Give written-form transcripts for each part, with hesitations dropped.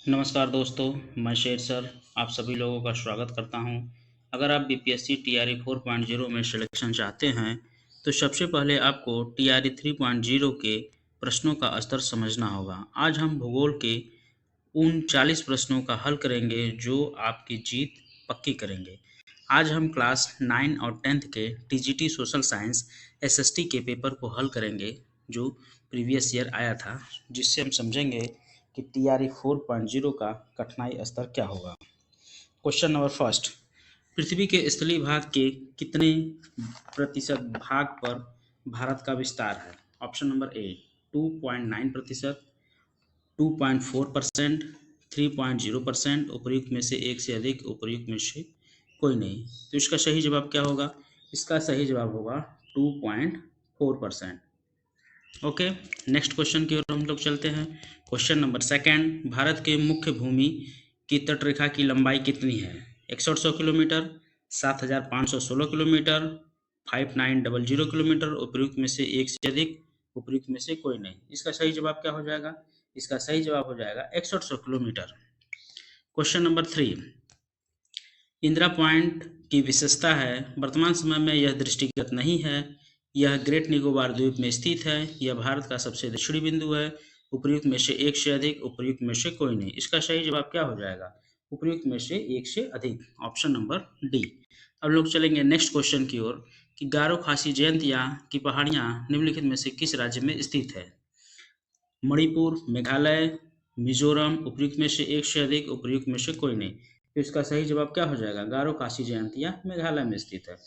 नमस्कार दोस्तों, मैं शेर सर आप सभी लोगों का स्वागत करता हूं। अगर आप बीपीएससी टीआरई 4.0 में सिलेक्शन चाहते हैं, तो सबसे पहले आपको टीआरई 3.0 के प्रश्नों का स्तर समझना होगा। आज हम भूगोल के उन 40 प्रश्नों का हल करेंगे जो आपकी जीत पक्की करेंगे। आज हम क्लास 9 और 10th के टीजीटी सोशल साइंस एसएसटी के पेपर को हल करेंगे, जो प्रीवियस ईयर आया था, जिससे हम समझेंगे कि टीआरई 4.0 का कठिनाई स्तर क्या होगा। क्वेश्चन नंबर फर्स्ट, पृथ्वी के स्थलीय भाग के कितने प्रतिशत भाग पर भारत का विस्तार है? ऑप्शन नंबर ए 2.9%, 2.4%, 3.0%, उपर्युक्त में से एक से अधिक, उपर्युक्त में से कोई नहीं। तो इसका सही जवाब क्या होगा? इसका सही जवाब होगा 2.4%। ओके, नेक्स्ट क्वेश्चन की ओर हम लोग चलते हैं। क्वेश्चन नंबर सेकंड, भारत के मुख्य भूमि की तटरेखा की लंबाई कितनी है? 6100 किलोमीटर, 7516 किलोमीटर, 5900 किलोमीटर, उपर्युक्त में से एक से अधिक, उपर्युक्त में से कोई नहीं। इसका सही जवाब क्या हो जाएगा? इसका सही जवाब हो जाएगा 6100 kilometre. Question number three, Indira point की विशेषता है, वर्तमान समय में यह दृष्टिगत नहीं है, यह ग्रेट निकोबार द्वीप में स्थित है, यह भारत का सबसे दक्षिणी बिंदु है, उपर्युक्त में से एक से अधिक, उपर्युक्त में से कोई नहीं। इसका सही जवाब क्या हो जाएगा? उपर्युक्त में से एक से अधिक, ऑप्शन नंबर डी। अब लोग चलेंगे नेक्स्ट क्वेश्चन की ओर कि गारो खासी जयंतिया की पहाड़ियां निम्नलिखित में से किस राज्य में स्थित है? मणिपुर, मेघालय, मिजोरम, उपर्युक्त में से एक से अधिक, उपर्युक्त में से कोई नहीं। तो इसका सही जवाब क्या हो जाएगा? गारो खासी जयंतिया मेघालय में स्थित है।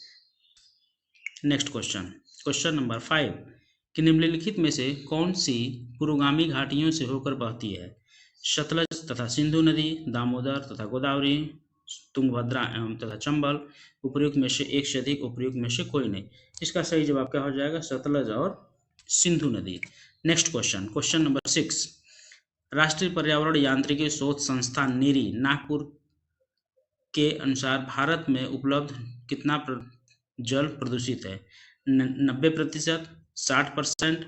नेक्स्ट क्वेश्चन, क्वेश्चन नंबर 5 कि निम्नलिखित में से कौन सी पुरोगामी घाटियों से होकर बहती है? सतलज तथा सिंधु नदी, दामोदर तथा गोदावरी, तुंगभद्रा एवं तथा चंबल, उपर्युक्त में से एक से अधिक, उपर्युक्त में से कोई नहीं। इसका सही जवाब क्या हो जाएगा? सतलज और सिंधु नदी। नेक्स्ट क्वेश्चन, क्वेश्चन नंबर 6, राष्ट्रीय पर्यावरण यांत्रिकी शोध संस्थान नीरी नागपुर के अनुसार भारत में उपलब्ध कितना जल प्रदूषित है? 90%, 60%,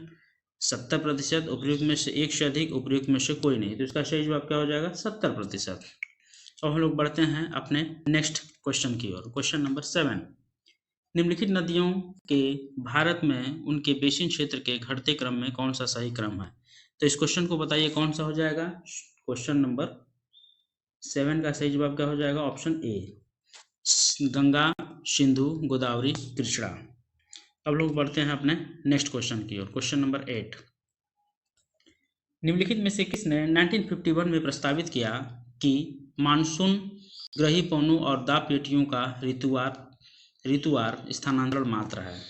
70%, उपर्युक्त में से एक से अधिक, उपर्युक्त में से कोई नहीं। तो इसका सही जवाब क्या हो जाएगा? 70%। अब हम लोग बढ़ते हैं अपने नेक्स्ट क्वेश्चन की ओर। क्वेश्चन नंबर 7, निम्नलिखित नदियों के भारत में उनके बेसिन क्षेत्र के घटते क्रम में कौन सा सही क्रम है? तो इस क्वेश्चन को बताइए कौन सा हो जाएगा? क्वेश्चन नंबर 7 का सही जवाब क्या हो जाएगा? Option A, Ganga, Sindhu, Godavari, Krishna. अब लोग बढ़ते हैं अपने नेक्स्ट क्वेश्चन की ओर। क्वेश्चन नंबर 8, निम्नलिखित में से किसने 1951 में प्रस्तावित किया कि मानसून ग्रही पवनों और दाब पेटियों का ऋतुवार स्थानांतरण मात्र है?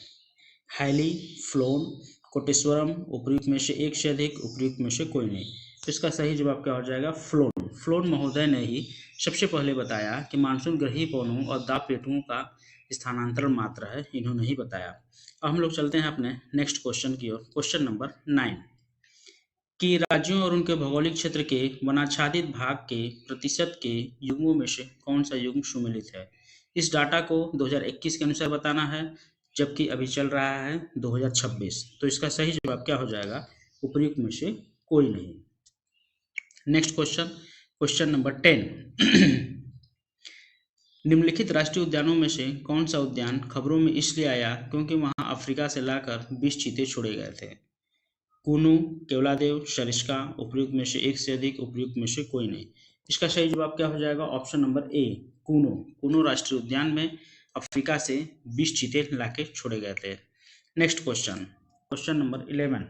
हैली, फ्लोन, कोटेश्वरम, उपर्युक्त में से एक से अधिक, उपर्युक्त में से कोई नहीं। तो इसका सही जवाब क्या हो जाएगा? फ्लोन। फ्लोन महोदय ने ही सबसे पहले बताया कि मानसून ग्रही पवनों और दाब पेटियों का स्थानांतरण मात्र है, इन्होंने ही बताया। अब हम लोग चलते हैं अपने नेक्स्ट क्वेश्चन की ओर। क्वेश्चन नंबर 9 कि राज्यों और उनके भौगोलिक क्षेत्र के वनाच्छादित भाग के प्रतिशत के युग्मों में से कौन सा युग्म सुमेलित है? इस डाटा को 2021 के अनुसार बताना है, जबकि अभी चल रहा है 2026। तो इसका सही जवाब क्या हो जाएगा? उपर्युक्त में से कोई नहीं। नेक्स्ट क्वेश्चन, क्वेश्चन नंबर 10 निम्नलिखित राष्ट्रीय उद्यानों में से कौन सा उद्यान खबरों में इसलिए आया क्योंकि वहां अफ्रीका से लाकर 20 चीते छोड़े गए थे? कूनू, केवलादेव, सरिस्का, उपर्युक्त में से एक से अधिक, उपर्युक्त में से कोई नहीं। इसका सही जवाब क्या हो जाएगा? ऑप्शन नंबर ए, कूनू। कूनू राष्ट्रीय उद्यान में अफ्रीका से 20 चीते लाके छोड़े गए थे। नेक्स्ट क्वेश्चन, क्वेश्चन नंबर 11,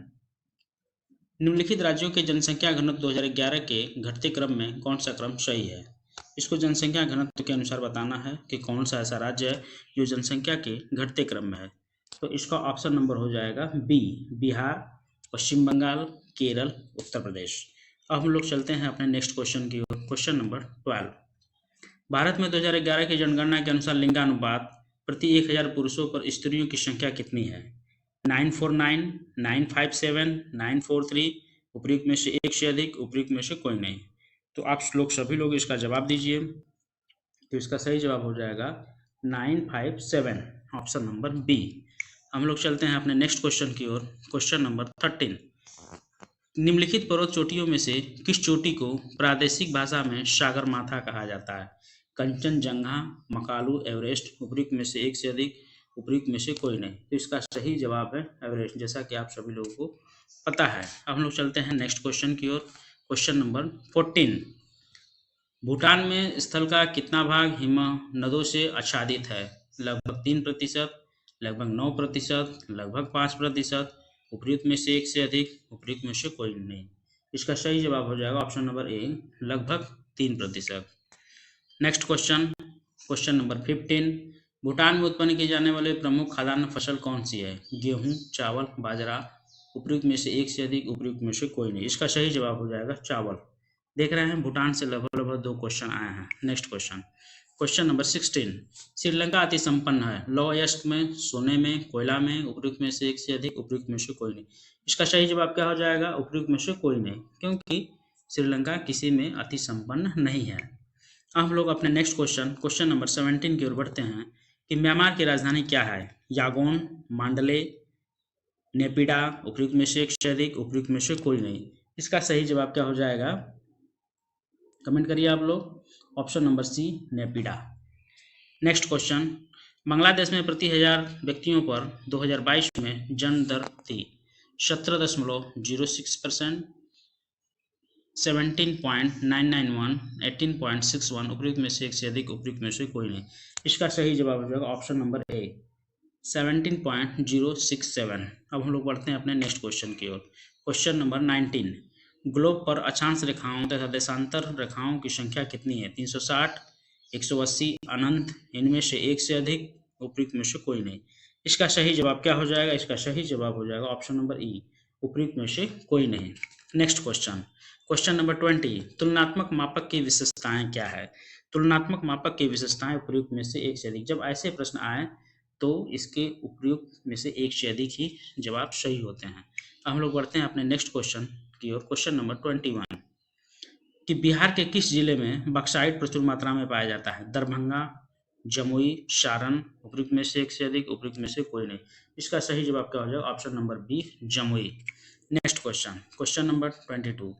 निम्नलिखित राज्यों के जनसंख्या घनत्व 2011 के घटते क्रम में कौन सा क्रम सही है? इसको जनसंख्या घनत्व के अनुसार बताना है कि कौन सा ऐसा राज्य है जो जनसंख्या के घटते क्रम में है। तो इसका ऑप्शन नंबर हो जाएगा बी, बिहार, पश्चिम बंगाल, केरल, उत्तर प्रदेश। अब हम लोग चलते हैं अपने नेक्स्ट क्वेश्चन की ओर। क्वेश्चन नंबर 12, भारत में 2011 की जनगणना के अनुसार लिंगानुपात प्रति 1000 पुरुषों पर स्त्रियों की संख्या कितनी है? 949, 957, 943, उपर्युक्त में से एक से अधिक, उपर्युक्त में से कोई नहीं। तो आप लोग सभी लोग इसका जवाब दीजिए। तो इसका सही जवाब हो जाएगा 957, ऑप्शन नंबर बी। हम लोग चलते हैं अपने नेक्स्ट क्वेश्चन की ओर। क्वेश्चन नंबर 13, निम्नलिखित पर्वत चोटियों में से किस चोटी को प्रादेशिक भाषा में सागरमाथा कहा जाता है? कंचनजंगा, मकालू, एवरेस्ट, उपयुक्त में से एक से अधिक, उपयुक्त में से कोई नहीं। तो इसका सही जवाब है एवरेस्ट, जैसा कि आप सभी लोगों को पता है। अब हम लोग चलते हैं नेक्स्ट क्वेश्चन की ओर। Question number 14। भूटान में स्थल का कितना भाग हिम नदों से आच्छादित है? लगभग 3%, लगभग 9%, लगभग 5%, उपयुक्त में से एक से अधिक, उपयुक्त में से कोई नहीं। इसका सही जवाब हो जाएगा ऑप्शन नंबर ए, लगभग 3%। Next question, question number 15। Bhutan में उत्पन्न की जाने वाली प्रमुख खाद्यान्न फसल कौन सी है? गेहूं, चावल, बाजरा, उपयुक्त में से एक से अधिक, उपयुक्त में से कोई नहीं। इसका सही जवाब हो जाएगा चावल। देख रहे हैं भूटान से लगभग 2 क्वेश्चन आए हैं। Next question, question number 16। Sri Lanka अति संपन्न है, लोएस्ट में, सोने में, कोयला में, उपयुक्त में से एक से अधिक, उपयुक्त में से कोई नहीं। इसका सही जवाब क्या हो जाएगा? उपयुक्त में से कोई नहीं, क्योंकि श्रीलंका किसी में अति संपन्न नहीं है। अब हम लोग अपने नेक्स्ट क्वेश्चन, क्वेश्चन नंबर 17 की ओर बढ़ते हैं कि म्यांमार की राजधानी क्या है? यागोन, मांडले, नेपिडा, उपयुक्त में से एक से अधिक, उपयुक्त में से कोई नहीं। इसका सही जवाब क्या हो जाएगा? कमेंट करिए आप लोग। Option number C, Naypyidaw. Next question, Bangladesh में प्रति 1000 व्यक्तियों पर 2022 में जन्म दर थी 17.06%, 17.991, 18.61, उपयुक्त में से एक से अधिक, उपयुक्त में से कोई नहीं। इसका सही जवाब हो जाएगा ऑप्शन नंबर ए, 17.067। अब हम लोग बढ़ते हैं अपने नेक्स्ट क्वेश्चन की ओर। Question number 19। ग्लोब पर अक्षांश रेखाओं तथा देशांतर रेखाओं की संख्या कितनी है? 360, 180, अनंत, इनमें से एक से अधिक, उपयुक्त में से कोई नहीं। इसका सही जवाब क्या हो जाएगा? इसका सही जवाब हो जाएगा ऑप्शन नंबर ई, उपयुक्त में से कोई नहीं। Next question, question number 20। तुलनात्मक मापक की विशेषताएं क्या है? तुलनात्मक मापक की विशेषताएं उपयुक्त में से एक से अधिक। जब ऐसे प्रश्न आए तो इसके उपयुक्त में से एक से अधिक ही जवाब सही होते हैं। हम लोग बढ़ते हैं अपने नेक्स्ट क्वेश्चन की ओर। क्वेश्चन नंबर 21 कि बिहार के किस जिले में बक्साइट प्रचुर मात्रा में पाया जाता है? दरभंगा, जमुई, सारण, उपयुक्त में से एक से अधिक, उपयुक्त में से कोई नहीं। इसका सही जवाब क्या हो जाएगा? Option number B, Jamui. Next question, question number 22।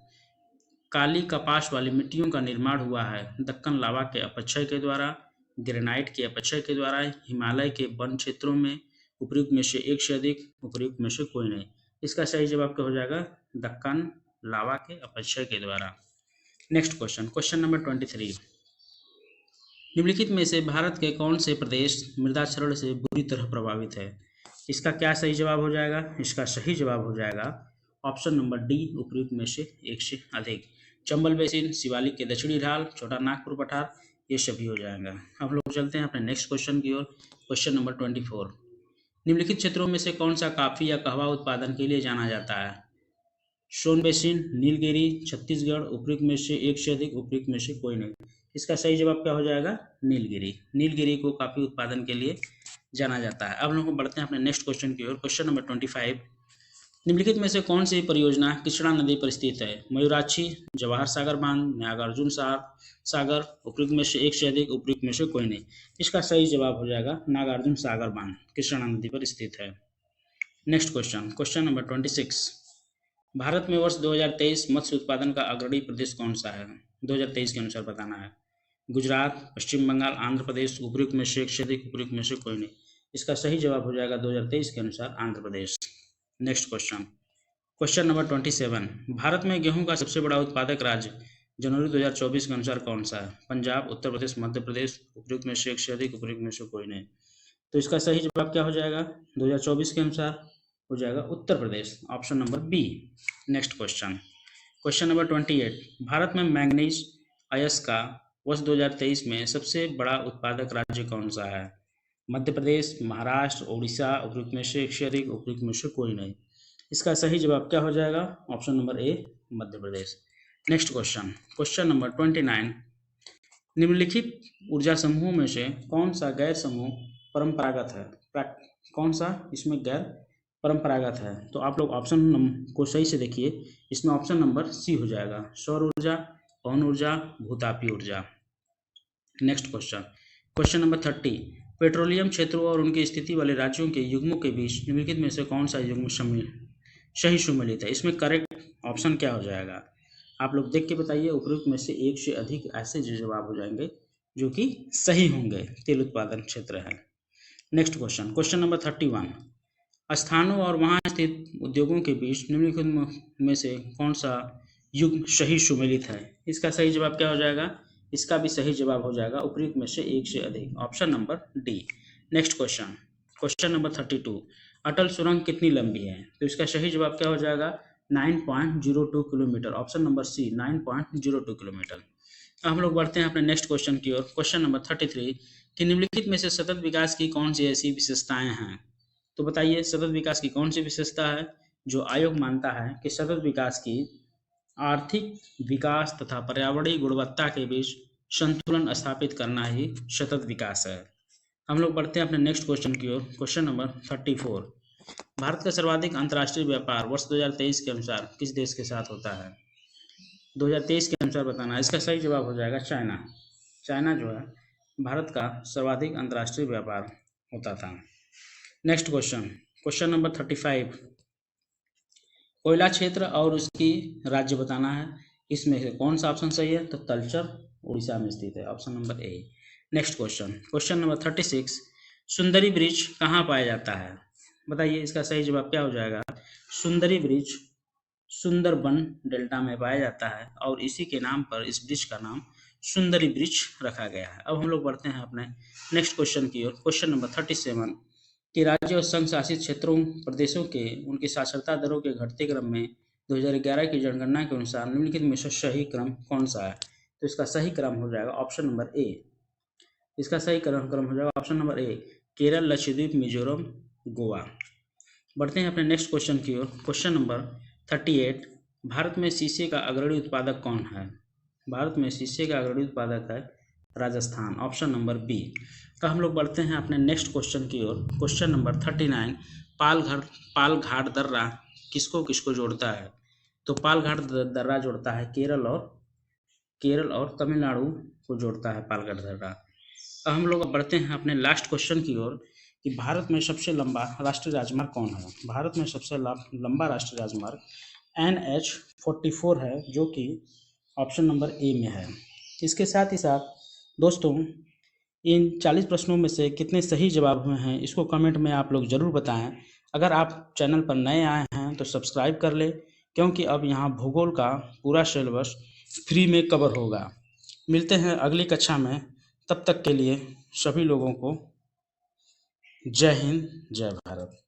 काली कपास वाली मिट्टियों का निर्माण हुआ है दक्कन लावा के अपक्षय के द्वारा, ग्रेनाइट के अपक्षय के द्वारा, हिमालय के वन क्षेत्रों में, उपयुक्त में से एक से अधिक, उपयुक्त में से कोई नहीं। इसका सही जवाब क्या हो जाएगा? दक्कन लावा के अपक्षय के द्वारा। Next question, question number 23। निम्नलिखित में से भारत के कौन से प्रदेश मृदा क्षरण से बुरी तरह प्रभावित है? इसका क्या सही जवाब हो जाएगा? इसका सही जवाब हो जाएगा ऑप्शन नंबर डी, उपयुक्त में से एक से अधिक। चंबल बेसिन, शिवालिक के दक्षिणी ढाल, छोटा नागपुर पठार, ये सभी हो जाएगा। अब लोग चलते हैं अपने नेक्स्ट क्वेश्चन की ओर। Question number 24। निम्नलिखित क्षेत्रों में से कौन सा काफी या कहवा उत्पादन के लिए जाना जाता है? सोन बेसिन, नीलगिरी, छत्तीसगढ़, उपयुक्त में से एक से अधिक, उपयुक्त में से कोई नहीं। इसका सही जवाब क्या हो जाएगा? नीलगिरी। नीलगिरी को काफी उत्पादन के लिए जाना जाता है। अब लोग बढ़ते हैं अपने नेक्स्ट क्वेश्चन की ओर। Question number 25। निम्नलिखित में से कौन सी परियोजना कृष्णा नदी पर स्थित है? मयूराक्षी, जवाहर सागर बांध, नागार्जुन सागर, उपयुक्त में से एक से अधिक, उपयुक्त में से कोई नहीं। इसका सही जवाब हो जाएगा नागार्जुन सागर बांध, कृष्णा नदी पर स्थित है। Next question, question number 26। Bharat में वर्ष 2023 मत्स्य उत्पादन का अग्रणी प्रदेश कौन सा है? 2023 के अनुसार बताना है। गुजरात, पश्चिम बंगाल, आंध्र प्रदेश, उपयुक्त में से एक से अधिक, उपयुक्त में से कोई नहीं। इसका सही जवाब हो जाएगा 2023 के अनुसार Andhra Pradesh. Next question, question number 27। Bharat में गेहूं का सबसे बड़ा उत्पादक राज्य जनवरी 2024 के अनुसार कौन सा है? पंजाब, उत्तर प्रदेश, मध्य प्रदेश, उपयुक्त में से एक से अधिक, उपयुक्त में से कोई नहीं। तो इसका सही जवाब क्या हो जाएगा? 2024 के अनुसार हो जाएगा Uttar Pradesh, option number B. Next question, question number 28। Bharat में मैंगनीज अयस्क का वर्ष 2023 में सबसे बड़ा उत्पादक राज्य कौन सा है? मध्य प्रदेश, महाराष्ट्र, उड़ीसा, उपयुक्त में से एक से अधिक, उपयुक्त में से कोई नहीं। इसका सही जवाब क्या हो जाएगा? Option number A, Madhya Pradesh. Next question, question number 29। निम्नलिखित ऊर्जा समूहों में से कौन सा गैर समूह परंपरागत है? कौन सा इसमें गैर परंपरागत है? तो आप लोग ऑप्शन को सही से देखिए। इसमें ऑप्शन नंबर सी हो जाएगा, सौर ऊर्जा, पवन ऊर्जा, भूतापीय ऊर्जा। Next question, question number 30। Petroleum क्षेत्रों और उनकी स्थिति वाले राज्यों के युग्मों के बीच निम्नलिखित में से कौन सा युग्म सही सुमेलित है? इसमें करेक्ट ऑप्शन क्या हो जाएगा? आप लोग देख के बताइए, उपरोक्त में से एक से अधिक ऐसे जो जवाब हो जाएंगे जो कि सही होंगे। तेल उत्पादन क्षेत्र है। Next question, question number 31। स्थानों और वहां स्थित उद्योगों के बीच निम्नलिखित में से कौन सा युग सही सुमेलित है? इसका सही जवाब क्या हो जाएगा? इसका भी सही जवाब हो जाएगा उपयुक्त में से एक से अधिक, option number D. Next question, question number 32। अटल सुरंग कितनी लंबी है? तो इसका सही जवाब क्या हो जाएगा? 9.02 kilometre, option number C 9.02 kilometre. हम लोग बढ़ते हैं अपने नेक्स्ट क्वेश्चन की ओर। क्वेश्चन नंबर 33 कि निम्नलिखित में से सतत विकास की कौन सी ऐसी विशेषताएं हैं? तो बताइए, सतत विकास की कौन सी विशेषता है जो आयोग मानता है कि सतत विकास की आर्थिक विकास तथा पर्यावरणीय गुणवत्ता के बीच संतुलन स्थापित करना ही सतत विकास है। हम लोग बढ़ते हैं अपने नेक्स्ट क्वेश्चन की ओर। Question number 34। भारत का सर्वाधिक अंतर्राष्ट्रीय व्यापार वर्ष 2023 के अनुसार किस देश के साथ होता है? 2023 के अनुसार बताना। इसका सही जवाब हो जाएगा चाइना। चाइना जो है भारत का सर्वाधिक अंतर्राष्ट्रीय व्यापार होता था। Next question, question number 35। कोयला क्षेत्र और उसकी राज्य बताना है। इसमें से कौन सा ऑप्शन सही है? तो तलचर उड़ीसा में स्थित है, option number A. Next question, question number 36। Sundari bridge कहाँ पाया जाता है? बताइए, इसका सही जवाब क्या हो जाएगा? सुंदरी ब्रिज सुंदरबन डेल्टा में पाया जाता है और इसी के नाम पर इस ब्रिज का नाम सुंदरी ब्रिज रखा गया है। अब हम लोग बढ़ते हैं अपने नेक्स्ट क्वेश्चन की ओर। क्वेश्चन नंबर 37 कि राज्य और संघ शासित क्षेत्रों प्रदेशों के उनकी साक्षरता दरों के घटते क्रम में 2011 की जनगणना के अनुसार निम्नलिखित में से सही क्रम कौन सा है? तो इसका सही क्रम हो जाएगा ऑप्शन नंबर ए। इसका सही क्रम हो जाएगा option number A, Kerala, Lakshadweep, Mizoram, Goa. बढ़ते हैं अपने नेक्स्ट क्वेश्चन की ओर। Question number 38। भारत में शीशे का अग्रणी उत्पादक कौन है? भारत में शीशे का अग्रणी उत्पादक है राजस्थान, ऑप्शन नंबर बी। तो हम लोग बढ़ते हैं अपने नेक्स्ट क्वेश्चन की ओर। Question number 39। पालघाट दर्रा किसको किसको जोड़ता है? तो पालघाट दर्रा जोड़ता है केरल और तमिलनाडु को जोड़ता है पालघाट दर्रा। अब हम लोग बढ़ते हैं अपने लास्ट क्वेश्चन की ओर कि भारत में सबसे लंबा राष्ट्रीय राजमार्ग कौन है? भारत में सबसे लंबा राष्ट्रीय राजमार्ग NH44 है, जो कि ऑप्शन नंबर ए में है। इसके साथ ही साथ दोस्तों, इन 40 प्रश्नों में से कितने सही जवाब हुए हैं इसको कमेंट में आप लोग ज़रूर बताएं। अगर आप चैनल पर नए आए हैं तो सब्सक्राइब कर लें, क्योंकि अब यहाँ भूगोल का पूरा सिलेबस फ्री में कवर होगा। मिलते हैं अगली कक्षा में, तब तक के लिए सभी लोगों को जय हिंद, जय भारत।